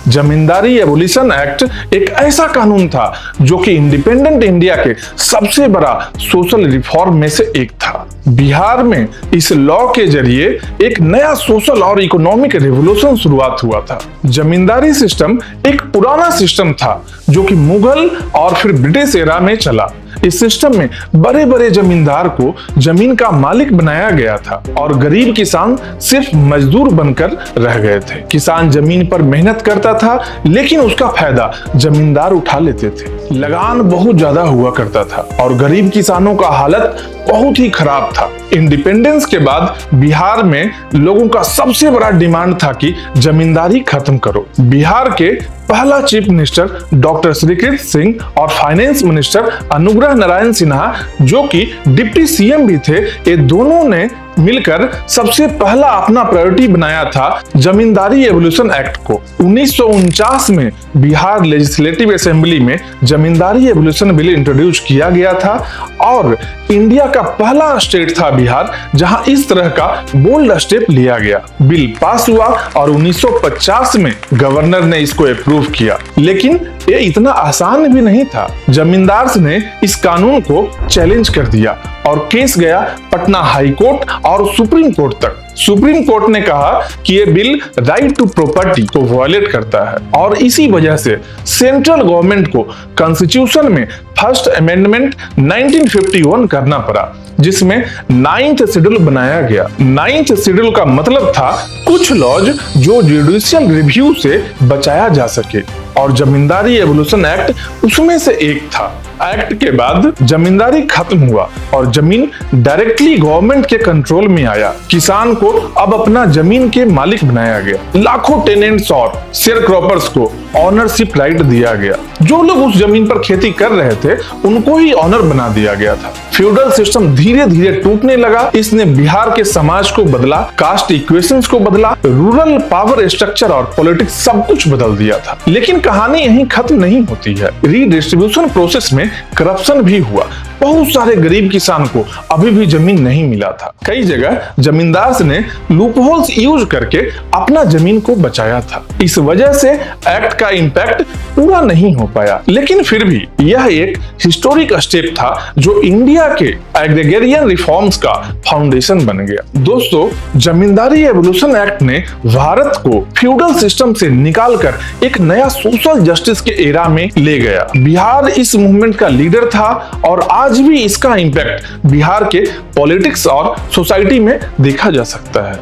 जमींदारी abolition act एक ऐसा कानून था जो कि इंडिपेंडेंट इंडिया के सबसे बड़ा सोशल रिफॉर्म में से एक था। बिहार में इस लॉ के जरिए एक नया सोशल और इकोनॉमिक रिवॉल्यूशन शुरुआत हुआ था। जमींदारी सिस्टम एक पुराना सिस्टम था जो कि मुगल और फिर ब्रिटिश एरा में चला। इस सिस्टम में बड़े बड़े जमींदार को जमीन का मालिक बनाया गया था और गरीब किसान सिर्फ मजदूर बनकर रह गए थे। किसान जमीन पर मेहनत करता था लेकिन उसका फायदा जमींदार उठा लेते थे। लगान बहुत ज्यादा हुआ करता था और गरीब किसानों का हालत बहुत ही खराब था। इंडिपेंडेंस के बाद बिहार में लोगों का सबसे बड़ा डिमांड था कि जमींदारी खत्म करो। बिहार के पहला चीफ मिनिस्टर डॉक्टर श्रीकृत सिंह और फाइनेंस मिनिस्टर अनुग्रह नारायण सिन्हा जो कि डिप्टी सीएम भी थे, ये दोनों ने मिलकर सबसे पहला अपना प्रायोरिटी बनाया था जमींदारी एवोल्यूशन एक्ट को। 1949 में बिहार लेजिस्लेटिव असेंबली में जमींदारी एवोल्यूशन बिल इंट्रोड्यूस किया गया था और इंडिया का पहला स्टेट था बिहार जहां इस तरह का बोल्ड स्टेप लिया गया। बिल पास हुआ और 1950 में गवर्नर ने इसको अप्रूव किया, लेकिन ये इतना आसान भी नहीं था। जमींदार ने इस कानून को चैलेंज कर दिया और केस गया पटना हाई कोर्ट और सुप्रीम कोर्ट तक। सुप्रीम कोर्ट ने कहा कि ये बिल राइट टू प्रॉपर्टी को वायलेट करता है और इसी वजह से सेंट्रल गवर्नमेंट को कॉन्स्टिट्यूशन में फर्स्ट अमेंडमेंट 1951 करना पड़ा जिसमें 9th शेड्यूल बनाया गया। 9th शेड्यूल का मतलब था कुछ लॉज जो जुडिशियल रिव्यू से बचाया जा सके और जमींदारी एवोल्यूशन एक्ट उसमें से एक था। एक्ट के बाद जमींदारी खत्म हुआ और जमीन डायरेक्टली गवर्नमेंट के कंट्रोल में आया। किसान को अब अपना जमीन के मालिक बनाया गया। लाखों टेनेंट्स और शेयर क्रॉपर्स को ऑनरशिप राइट दिया गया। जो लोग उस जमीन पर खेती कर रहे थे उनको ही ऑनर बना दिया गया था। फ्यूडल सिस्टम धीरे धीरे टूटने लगा। इसने बिहार के समाज को बदला, कास्ट इक्वेशंस को बदला, रूरल पावर स्ट्रक्चर और पॉलिटिक्स सब कुछ बदल दिया था। लेकिन कहानी यहीं खत्म नहीं होती है। रीडिस्ट्रीब्यूशन प्रोसेस में करप्शन भी हुआ। बहुत सारे गरीब किसान को अभी भी जमीन नहीं मिला था। कई जगह जमींदार ने लूपहोल्स यूज करके अपना जमीन को बचाया था। इस वजह से एक्ट का इम्पैक्ट पूरा नहीं हो पाया, लेकिन फिर भी यह एक हिस्टोरिक स्टेप था जो इंडिया के एग्रीगेरियन रिफॉर्म्स का फाउंडेशन बन गया। दोस्तों, जमींदारी एवोल्यूशन एक्ट ने भारत को फ्यूडल सिस्टम से निकालकर एक नया सोशल जस्टिस के एरा में ले गया। बिहार इस मूवमेंट का लीडर था और आज भी इसका इम्पैक्ट बिहार के पॉलिटिक्स और सोसाइटी में देखा जा सकता है।